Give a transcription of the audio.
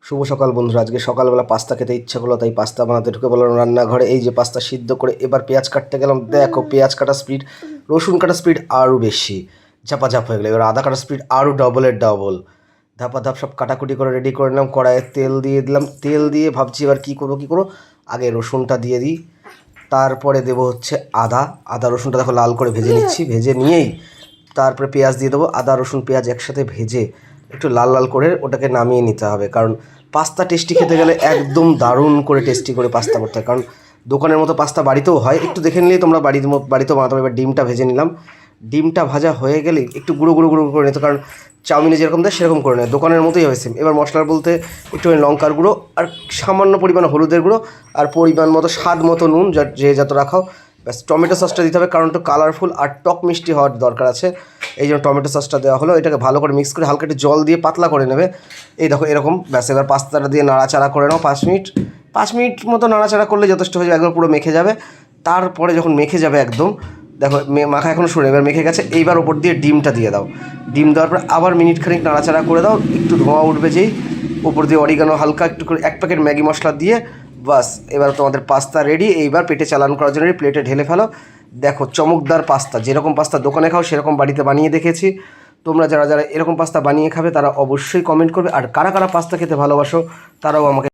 শুভ সকাল বন্ধুরা। আজকে সকালবেলা পাস্তা খেতে ইচ্ছা করলো, তাই পাস্তা বানাতে ঢুকে বললাম রান্নাঘরে। এই যে পাস্তা সিদ্ধ করে এবার পেঁয়াজ কাটতে গেলাম, দেখো পেঁয়াজ কাটা স্পিড, রসুন কাটা স্পিড আরও বেশি, ঝাপাঝাপ হয়ে গেলো। এবার আদা কাটা স্পিড আরও ডবলের ডবল, ধাপাধাপ সব কাটাকুটি করে রেডি করে নিলাম। কড়াইয়ে তেল দিয়ে দিলাম, তেল দিয়ে ভাবছি এবার কী করবো। আগে রসুনটা দিয়ে দিই, তারপরে দেবো হচ্ছে আদা রসুনটা দেখো লাল করে ভেজে নিচ্ছি। ভেজে নিয়েই তারপরে পেঁয়াজ দিয়ে দেবো। আদা রসুন পেঁয়াজ একসাথে ভেজে একটু লাল লাল করে ওটাকে নামিয়ে নিতে হবে, কারণ পাস্তা টেস্টি খেতে গেলে একদম দারুণ করে টেস্টি করে পাস্তা করতে হয়। কারণ দোকানের মতো পাস্তা বাড়িতেও হয়, একটু দেখে নিলেই তোমরা বাড়িতেও বানাতে হবে। এবার ডিমটা ভেজে নিলাম, ডিমটা ভাজা হয়ে গেলে একটু গুঁড়ো গুঁড়ো গুঁড়ো করে নিতে, কারণ চাউমিনে যেরকম দেয় সেরকম করে নেয়, দোকানের মতোই হবে সেম। এবার মশলার বলতে একটু লঙ্কার গুঁড়ো আর সামান্য পরিমাণ হলুদের গুঁড়ো আর পরিমাণ মতো স্বাদ মতো নুন, যে যত রাখাও। ব্যাস টমেটো সসটা দিতে হবে, কারণ একটু কালারফুল আর টক মিষ্টি হওয়ার দরকার আছে, এই জন্য টমেটো সসটা দেওয়া হলো। এটাকে ভালো করে মিক্স করে হালকা একটু জল দিয়ে পাতলা করে নেবে। এই দেখো এরকম। ব্যাস এবার পাস্তাটা দিয়ে নাড়াচাড়া করে নাও 5 মিনিট মতো নাড়াচাড়া করলে যথেষ্ট হয়ে যাবে, একদম পুরো মেখে যাবে। তারপরে যখন মেখে যাবে একদম, দেখো মাখা এখনও শুনে এবার মেখে গেছে। এইবার ওপর দিয়ে ডিমটা দিয়ে দাও, ডিম দেওয়ার পর আবার মিনিট খানিক নাড়াচাড়া করে দাও। একটু ধোঁয়া উঠবে যেই, ওপর দিয়ে অরিগানো হালকা একটু করে 1 প্যাকেট ম্যাগি মশলা দিয়ে বাস এবার তোমাদের পাস্তা রেডি। এইবার পেটে চালান করার জন্য প্লেটে ঢেলে ফেলো। দেখো চমকদার পাস্তা, যেরকম পাস্তা দোকানে খাও সেরকম বাড়িতে বানিয়ে দেখেছি। তোমরা যারা যারা এরকম পাস্তা বানিয়ে খাবে তারা অবশ্যই কমেন্ট করবে, আর কারা কারা পাস্তা খেতে ভালোবাসো তারাও আমাকে